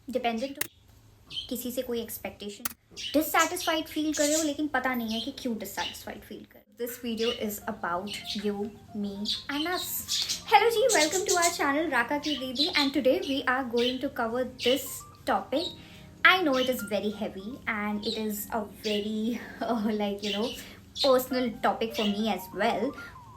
Dependent हो, किसी से कोई एक्सपेक्टेशन, डिससेटिस्फाइड फील कर रहे हो लेकिन पता नहीं है कि क्यों डिससेटिस्फाइड फील कर। This video is about you, me and us. Hello जी, welcome to our channel Raka की दीदी and today we are going to cover this topic. I know it is very heavy and it is a very personal topic for me as well.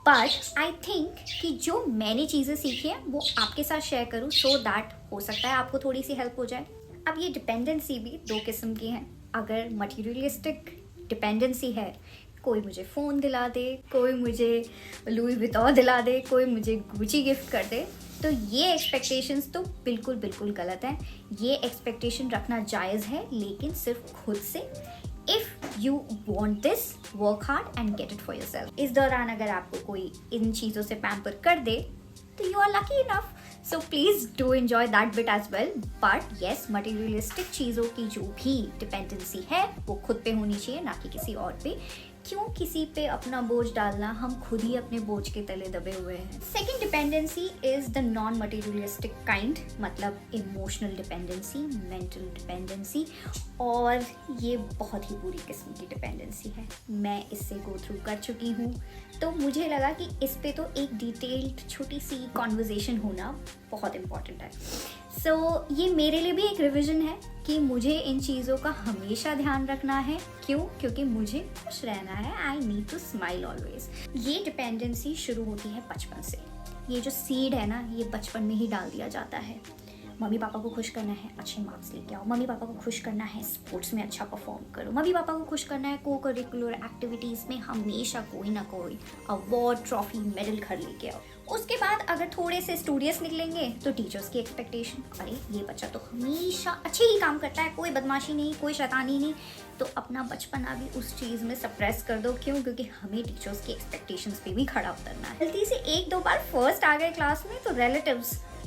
But I think कि जो मैंने चीज़ें सीखी हैं वो आपके साथ शेयर करूँ so that हो सकता है आपको थोड़ी सी हेल्प हो जाए। अब ये डिपेंडेंसी भी दो किस्म की हैं। अगर मटीरियलिस्टिक डिपेंडेंसी है, कोई मुझे फ़ोन दिला दे, कोई मुझे लुई विटॉन दिला दे, कोई मुझे गुची गिफ्ट कर दे, तो ये एक्सपेक्टेशंस तो बिल्कुल बिल्कुल गलत हैं। ये एक्सपेक्टेशन रखना जायज़ है लेकिन सिर्फ खुद से। If you want this, work hard and get it for yourself. इस दौरान अगर आपको कोई इन चीज़ों से पैम्पर कर दे तो you are lucky enough, so please do enjoy that bit as well. But yes, materialistic चीज़ों की जो भी डिपेंडेंसी है वो खुद पे होनी चाहिए, ना कि किसी और पे। क्यों किसी पे अपना बोझ डालना, हम खुद ही अपने बोझ के तले दबे हुए हैं। Second dependency is the non materialistic kind, मतलब इमोशनल डिपेंडेंसी, मेंटल डिपेंडेंसी, और ये बहुत ही बुरी किस्म की डिपेंडेंसी है। मैं इससे गो थ्रू कर चुकी हूँ, तो मुझे लगा कि इस पे तो एक डिटेल्ड छोटी सी कॉन्वर्जेशन होना बहुत इम्पॉर्टेंट है। सो ये मेरे लिए भी एक रिविजन है कि मुझे इन चीज़ों का हमेशा ध्यान रखना है। क्यों? क्योंकि मुझे खुश रहना है। I need to smile always. ये डिपेंडेंसी शुरू होती है बचपन से। ये जो सीड है ना, ये बचपन में ही डाल दिया जाता है। मम्मी पापा को खुश करना है, अच्छे मार्क्स लेके आओ। मम्मी पापा को खुश करना है, स्पोर्ट्स में अच्छा परफॉर्म करो। मम्मी पापा को खुश करना है, को करिकुलर एक्टिविटीज़ में हमेशा कोई ना कोई अवार्ड, ट्रॉफी, मेडल घर लेके आओ। उसके बाद अगर थोड़े से स्टूडियस निकलेंगे तो टीचर्स की एक्सपेक्टेशन, अरे ये बच्चा तो हमेशा अच्छे ही काम करता है, कोई बदमाशी नहीं, कोई शैतानी नहीं, तो अपना बचपना भी उस चीज़ में सप्रेस कर दो। क्यों? क्योंकि हमें टीचर्स की एक्सपेक्टेशंस पे भी खड़ा उतरना है। गलती से एक दो बार फर्स्ट आ गए क्लास में तो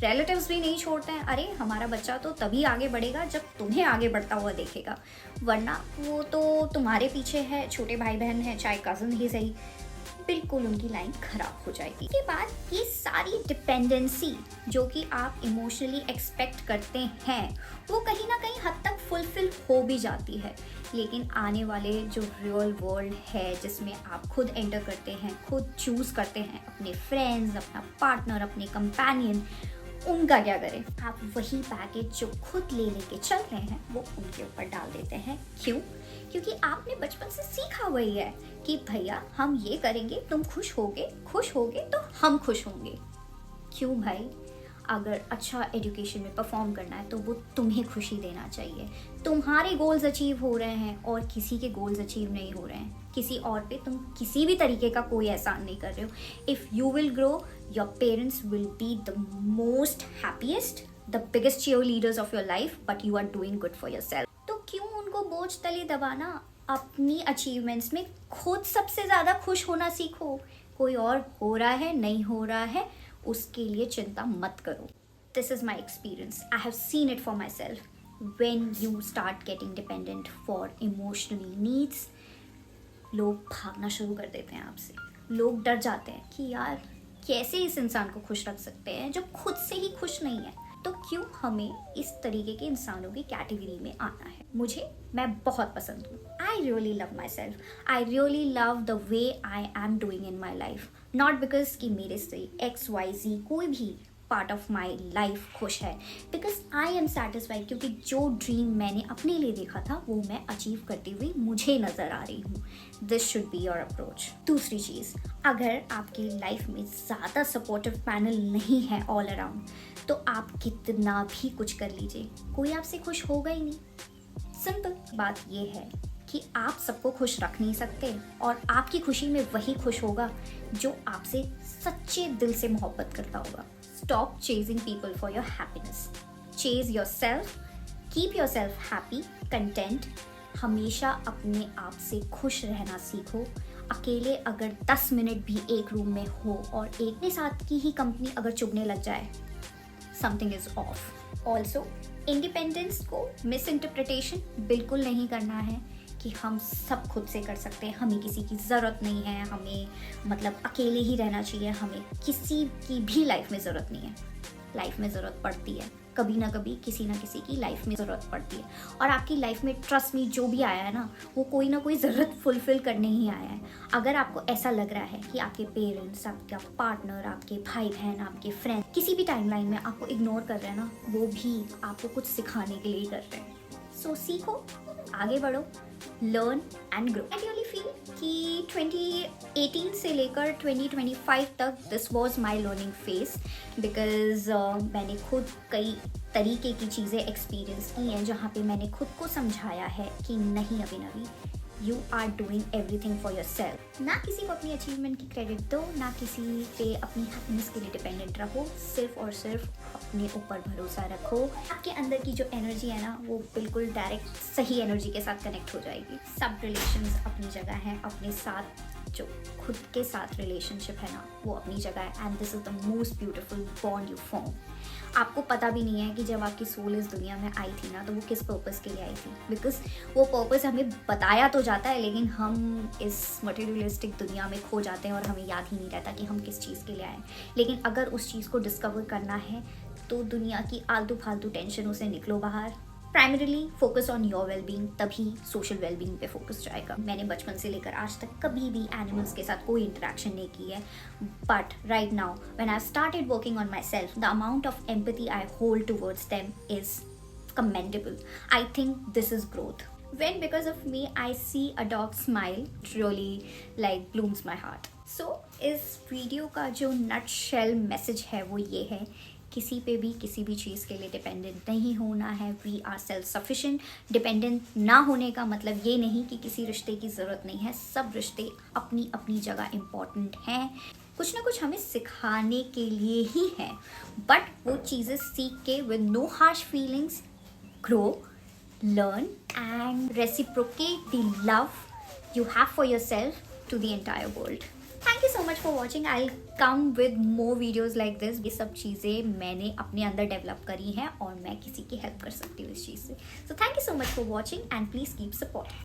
रिलेटिव्स भी नहीं छोड़ते हैं। अरे हमारा बच्चा तो तभी आगे बढ़ेगा जब तुम्हें आगे बढ़ता हुआ देखेगा, वरना वो तो तुम्हारे पीछे है। छोटे भाई बहन है, चाहे कज़न ही सही, बिल्कुल उनकी लाइन खराब हो जाएगी। इसके बाद ये सारी डिपेंडेंसी जो कि आप इमोशनली एक्सपेक्ट करते हैं वो कहीं ना कहीं हद तक फुलफिल हो भी जाती है, लेकिन आने वाले जो रियल वर्ल्ड है जिसमें आप खुद एंटर करते हैं, खुद चूज़ करते हैं अपने फ्रेंड्स, अपना पार्टनर, अपने कंपेनियन, उनका क्या करें? आप वही पैकेज जो खुद लेके चल रहे हैं वो उनके ऊपर डाल देते हैं। क्यों? क्योंकि आपने बचपन से सीखा वही है कि भैया हम ये करेंगे, तुम खुश होगे तो हम खुश होंगे। क्यों भाई? अगर अच्छा एजुकेशन में परफॉर्म करना है तो वो तुम्हें खुशी देना चाहिए। तुम्हारे गोल्स अचीव हो रहे हैं और किसी के गोल्स अचीव नहीं हो रहे हैं, किसी और पे तुम किसी भी तरीके का कोई एहसान नहीं कर रहे हो। If you will grow, your parents will be the most happiest, the biggest cheerleaders of your life, but you are doing good for yourself. तो क्यों उनको बोझ तले दबाना? अपनी अचीवमेंट्स में खुद सबसे ज़्यादा खुश होना सीखो। कोई और हो रहा है, नहीं हो रहा है, उसके लिए चिंता मत करो। This is my experience, I have seen it for my self. When you start getting dependent for emotionally needs, लोग भागना शुरू कर देते हैं आपसे। लोग डर जाते हैं कि यार कैसे इस इंसान को खुश रख सकते हैं जो खुद से ही खुश नहीं है। तो क्यों हमें इस तरीके के इंसानों की कैटेगरी में आना है? मैं बहुत पसंद हूँ। I really love my self, I really love the way I am doing in my life. Not because कि मेरे से XYZ कोई भी पार्ट ऑफ माई लाइफ खुश है, बिकॉज आई एम सेटिस्फाइड, क्योंकि जो ड्रीम मैंने अपने लिए देखा था वो मैं अचीव करती हुई मुझे नज़र आ रही हूँ। This should be your approach. दूसरी चीज़, अगर आपकी लाइफ में ज़्यादा सपोर्टिव पैनल नहीं है ऑल अराउंड, तो आप कितना भी कुछ कर लीजिए, कोई आपसे खुश होगा ही नहीं। सिंपल बात ये है कि आप सबको खुश रख नहीं सकते, और आपकी खुशी में वही खुश होगा जो आपसे सच्चे दिल से मोहब्बत करता होगा। Stop chasing people for your happiness. Chase yourself. Keep yourself happy, content. हमेशा अपने आप से खुश रहना सीखो। अकेले अगर 10 मिनट भी एक रूम में हो और एक ने साथ की ही कंपनी अगर चुभने लग जाए, something is off. Also, independence को मिस इंटरप्रिटेशन बिल्कुल नहीं करना है कि हम सब खुद से कर सकते हैं, हमें किसी की ज़रूरत नहीं है, हमें मतलब अकेले ही रहना चाहिए, हमें किसी की भी लाइफ में ज़रूरत नहीं है। लाइफ में ज़रूरत पड़ती है, कभी ना कभी किसी ना किसी की लाइफ में ज़रूरत पड़ती है, और आपकी लाइफ में ट्रस्ट मी जो भी आया है ना, वो कोई ना कोई ज़रूरत फुलफ़िल करने ही आया है। अगर आपको ऐसा लग रहा है कि आपके पेरेंट्स, आपका पार्टनर, आपके भाई बहन, आपके फ्रेंड किसी भी टाइमलाइन में आपको इग्नोर कर रहे हैं ना, वो भी आपको कुछ सिखाने के लिए ही कर रहे हैं। सो सीखो, आगे बढ़ो, learn and grow. I really feel कि 2018 से लेकर 2025 तक this was my learning phase, because मैंने खुद कई तरीके की चीज़ें एक्सपीरियंस की हैं जहाँ पे मैंने खुद को समझाया है कि नहीं Abhinavi, you are doing everything for yourself. ना किसी को अपनी अचीवमेंट की क्रेडिट दो, ना किसी पे अपनी हैप्पीनेस के लिए डिपेंडेंट रहो, सिर्फ और सिर्फ अपने ऊपर भरोसा रखो। आपके अंदर की जो एनर्जी है ना, वो बिल्कुल डायरेक्ट सही एनर्जी के साथ कनेक्ट हो जाएगी। सब रिलेशंस अपनी जगह हैं, अपने साथ जो खुद के साथ रिलेशनशिप है ना, वो अपनी जगह है, and this is the most beautiful bond you form. आपको पता भी नहीं है कि जब आपकी सोल इस दुनिया में आई थी ना, तो वो किस पर्पस के लिए आई थी, बिकॉज वो पर्पस हमें बताया तो जाता है, लेकिन हम इस मटेरियलिस्टिक दुनिया में खो जाते हैं और हमें याद ही नहीं रहता कि हम किस चीज़ के लिए आए। लेकिन अगर उस चीज़ को डिस्कवर करना है तो दुनिया की आलतू फालतू टेंशनों से निकलो बाहर, primarily focus on your wellbeing, तभी सोशल वेलबींग पे फोकस जाएगा। मैंने बचपन से लेकर आज तक कभी भी एनिमल्स के साथ कोई इंटरेक्शन नहीं की है, but right now when I started working on my self, the amount of empathy I hold towards them is commendable. I think this is growth. When because of me I see a dog smile, it really like blooms my heart. So इस video का जो nutshell message है वो ये है, किसी पे भी किसी भी चीज़ के लिए डिपेंडेंट नहीं होना है। We are self sufficient. Dependent ना होने का मतलब ये नहीं कि किसी रिश्ते की ज़रूरत नहीं है, सब रिश्ते अपनी अपनी जगह इम्पॉर्टेंट हैं, कुछ ना कुछ हमें सिखाने के लिए ही है, बट वो चीज़ें सीख के with no harsh feelings grow, learn and reciprocate the love you have for yourself to the entire world. Thank you so much for watching. I'll come with more videos like this. ये सब चीज़ें मैंने अपने अंदर develop करी हैं और मैं किसी की हेल्प कर सकती हूँ इस चीज़ से। So thank you so much for watching and please keep support.